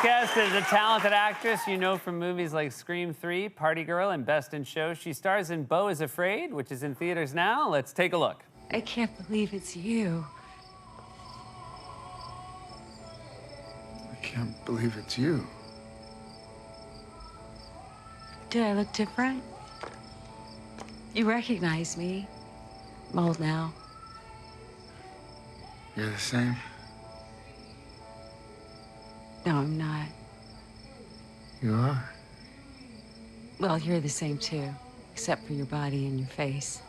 guest is a talented actress you know from movies like Scream 3, Party Girl, and Best in Show. She stars in Beau is Afraid, which is in theaters now. Let's take a look. I can't believe it's you. I can't believe it's you. Do I look different? You recognize me. I'm old now. You're the same. No, I'm not. You are. Well, you're the same too, except for your body and your face.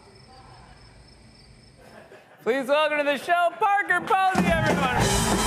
Please welcome to the show, Parker Posey, everyone.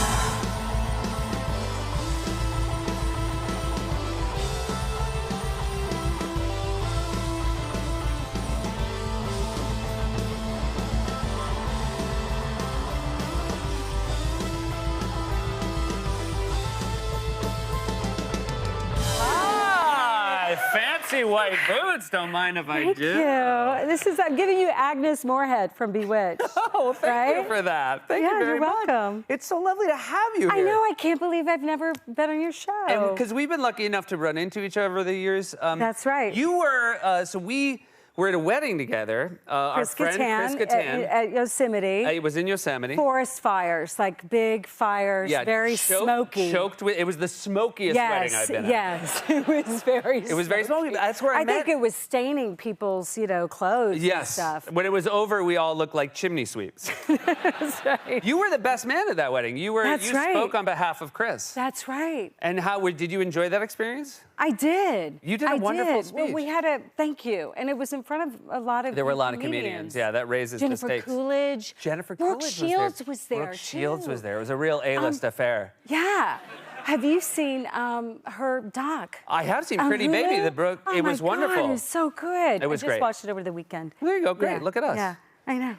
Fancy white boots. Don't mind if I Thank do. you. This is, I'm giving you Agnes Moorehead from Bewitched. Oh, thank you right? for that. Thank you Yeah, very you're much. welcome. It's so lovely to have you I here. know, I can't believe I've never been on your show. And because we've been lucky enough to run into each other over the years. That's right. You were, so we were at a wedding together. Our Chris friend Kattan Chris Kattan. at Yosemite. It was in Yosemite. Forest fires, like big fires, very smoky. Choked with, it was the smokiest wedding I've been at. Yes, it was very It was very smoky. That's where I met. think it was staining people's, clothes and stuff. When it was over, we all looked like chimney sweeps. That's right. You were the best man at that wedding. You That's right. spoke on behalf of Chris. That's right. And did you enjoy that experience? I did. You did a wonderful speech. Well, we had thank you. And it was in front of a lot of There were a lot of comedians. Yeah, that raises the stakes. Coolidge. Jennifer Brooke Coolidge Shields was there. Brooke Shields was there. It was a real A-list affair. Yeah. Have you seen her doc? I have seen On Pretty Hulu? Baby. It was wonderful. God, it was so good. It was I great. just watched it over the weekend. There you go. Great. Yeah. Look at us. Yeah, I know.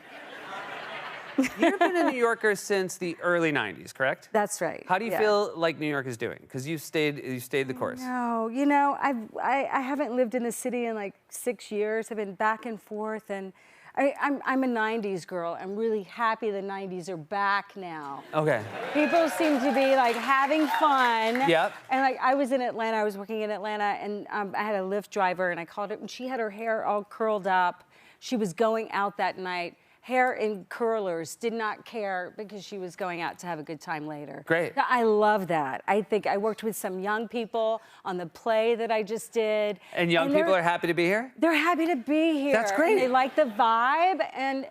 You've been a New Yorker since the early 90s, correct? That's right. How do you feel like New York is doing? Because you stayed the course. No, I haven't lived in the city in like 6 years. I've been back and forth, and I'm a 90s girl. I'm really happy the 90s are back now. Okay. People seem to be like having fun. Yep. And like I was in Atlanta, I was working in Atlanta, and I had a Lyft driver, and I called her, and she had her hair all curled up. She was going out that night. Hair in curlers, did not care because she was going out to have a good time later. Great. I love that. I think I worked with some young people on the play that I just did. And young people are happy to be here? They're happy to be here. That's great. And they like the vibe, and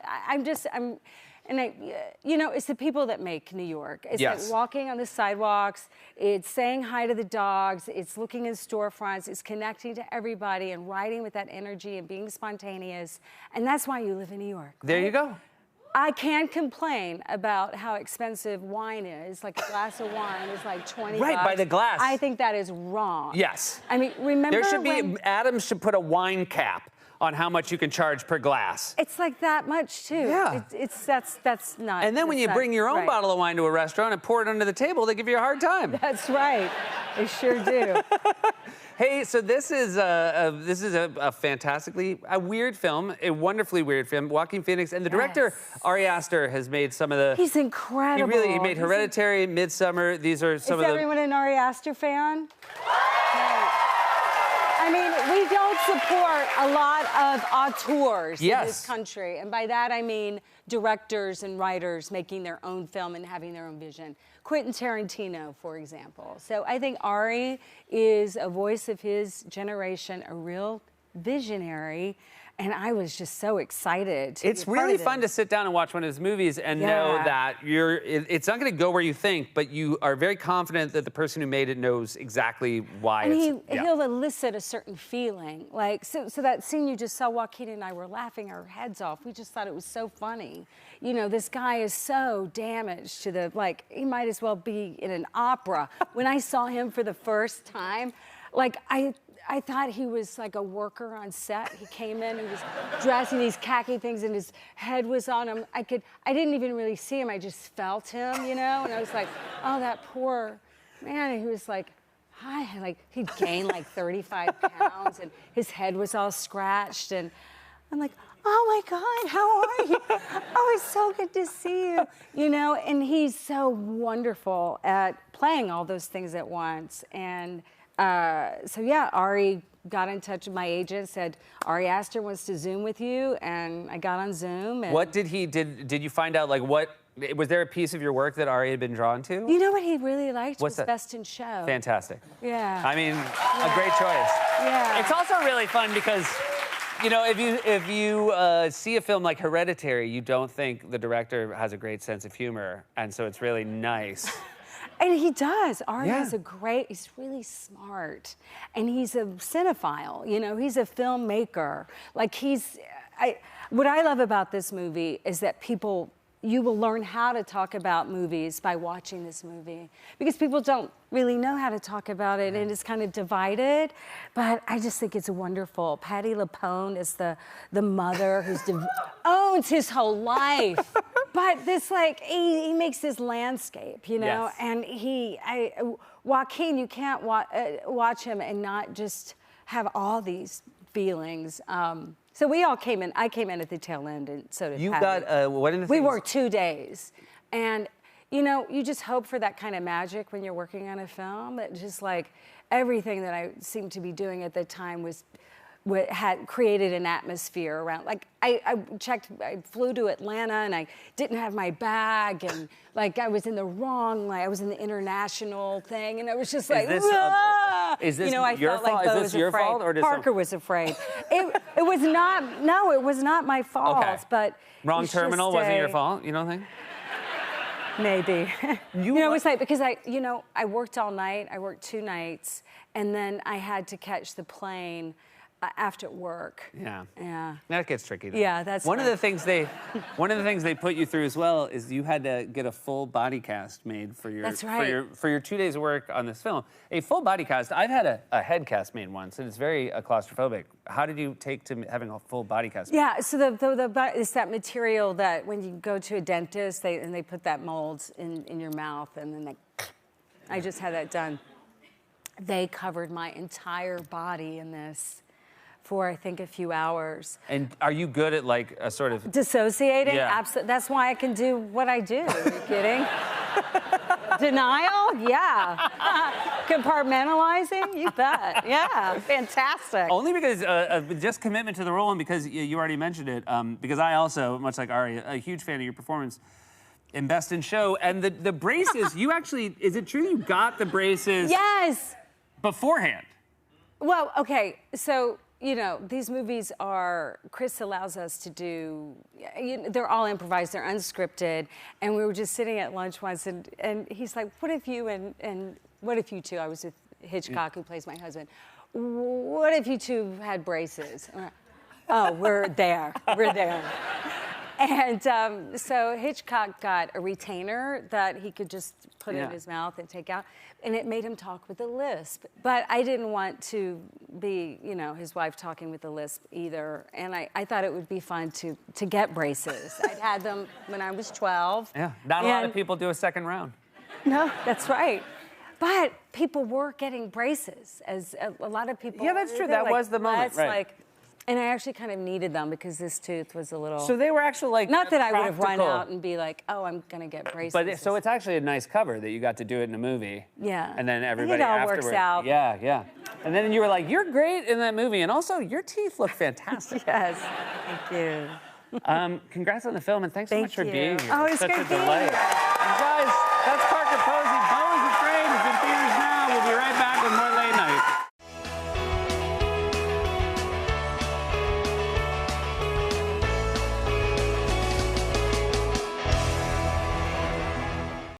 it's the people that make New York. It's Yes. like walking on the sidewalks, it's saying hi to the dogs, it's looking in storefronts, it's connecting to everybody and riding with that energy and being spontaneous. And that's why you live in New York. There you go. I can't complain about how expensive wine is. Like a glass of wine is like 20 Right, bucks. by the glass. I think that is wrong. Yes. I mean, remember Adam should put a wine cap on how much you can charge per glass. It's like that much too. Yeah. That's not. And then when you bring your own bottle of wine to a restaurant and pour it under the table, they give you a hard time. That's right. They sure do. Hey, so this is a fantastically weird film, a wonderfully weird film. Joaquin Phoenix and the director Ari Aster has made some of the. He's incredible. He made Hereditary, Midsommar. These are some of the. Is everyone an Ari Aster fan? I mean, we don't support a lot of auteurs in this country. And by that, I mean directors and writers making their own film and having their own vision. Quentin Tarantino, for example. So I think Ari is a voice of his generation, a real visionary. And I was just so excited. It's really fun to sit down and watch one of his movies and know that it's not going to go where you think, but you are very confident that the person who made it knows exactly why he'll elicit a certain feeling. Like, so that scene you just saw, Joaquin and I were laughing our heads off. We just thought it was so funny. You know, this guy is so damaged to the, like, he might as well be in an opera. When I saw him for the first time, like, I thought he was like a worker on set. He came in, he was dressed in these khaki things, and his head was on him. I didn't even really see him. I just felt him, you know? And I was like, oh, that poor man. And he was like, hi. Like, he'd gained like 35 pounds, and his head was all scratched. And I'm like, oh my God, how are you? Oh, it's so good to see you. You know, and he's so wonderful at playing all those things at once. And so yeah, Ari got in touch with my agent, said, Ari Aster wants to Zoom with you, and I got on Zoom. And What did you find out, like, was there a piece of your work that Ari had been drawn to? you know what he really liked What's was that? Best in Show. Fantastic. Yeah. I mean, a great choice. Yeah. It's also really fun because, you know, if you see a film like Hereditary, you don't think the director has a great sense of humor, and so it's really nice. And he does. Ari Yeah. has he's really smart. And he's a cinephile, you know, he's a filmmaker. Like what I love about this movie is that you will learn how to talk about movies by watching this movie. Because people don't really know how to talk about it, and it's kind of divided. But I just think it's wonderful. Patti LuPone is the mother who's owns his whole life. But this, like, he makes this landscape, you know? Yes. And Joaquin, you can't watch him and not just have all these feelings. So we all came in. I came in at the tail end, and so did You Patty. got one of the We things. worked 2 days, and you know, you just hope for that kind of magic when you're working on a film. That just like everything that I seemed to be doing at the time had created an atmosphere around. Like I flew to Atlanta and I didn't have my bag, and like I was in the wrong, like I was in the international thing, and I was just like, this, "Ah!" is this you know, I your felt like fault? Bo Is this was your afraid. fault, or did Parker was afraid. It was not. No, it was not my fault. Okay. But Wrong you should terminal wasn't your stay. fault, you don't think? Maybe. You know, it what- was like, because I worked all night. I worked 2 nights, and then I had to catch the plane after work. Yeah. Yeah. That gets tricky. Though. Yeah, that's one of fun. the things they put you through as well is you had to get a full body cast made for your That's right. for your 2 days of work on this film. A full body cast. I've had a head cast made once, and it's very claustrophobic. How did you take to having a full body cast? Yeah, so it's that material that when you go to a dentist, they put that mold in your mouth, and then I just had that done. They covered my entire body in this for, I think, a few hours. And are you good at like a sort of? Dissociating? Yeah. Absolutely. That's why I can do what I do. Are you kidding? Denial? Yeah. Compartmentalizing? You bet. Yeah. Fantastic. Only because just commitment to the role, and because you already mentioned it. Because I also, much like Ari, a huge fan of your performance in Best in Show, and the braces. You actually, is it true you got the braces Yes. beforehand? Well, okay. So, you know, these movies Chris allows us to do, they're all improvised, they're unscripted. And we were just sitting at lunch once, and he's like, what if you and what if you two, I was with Hitchcock, who plays my husband, what if you two had braces? And we're like, oh, we're there. And so Hitchcock got a retainer that he could just put in his mouth and take out, and it made him talk with a lisp. But I didn't want to be, you know, his wife talking with a lisp either, and I thought it would be fun to get braces. I'd had them when I was 12. Yeah, not a lot of and- people do a second round. No, that's right. But people were getting braces, as a lot of people. Yeah, that's true. they're That was the moment, "Let's," right. like, and I actually kind of needed them because this tooth was a little. So they were actually like Not that I would have run practical. out and be like, oh, I'm going to get braces. But so it's actually a nice cover that you got to do it in a movie. Yeah. And then I think everybody it all afterward. works out. Yeah, yeah. And then you were like, you're great in that movie, and also your teeth look fantastic. Yes, thank you. Congrats on the film, and thanks so Thank much for you. being here. Oh, it's such great a being delight. here. And guys, that's Parker Posey. Bo is Afraid. It's in theaters now. We'll be right back with more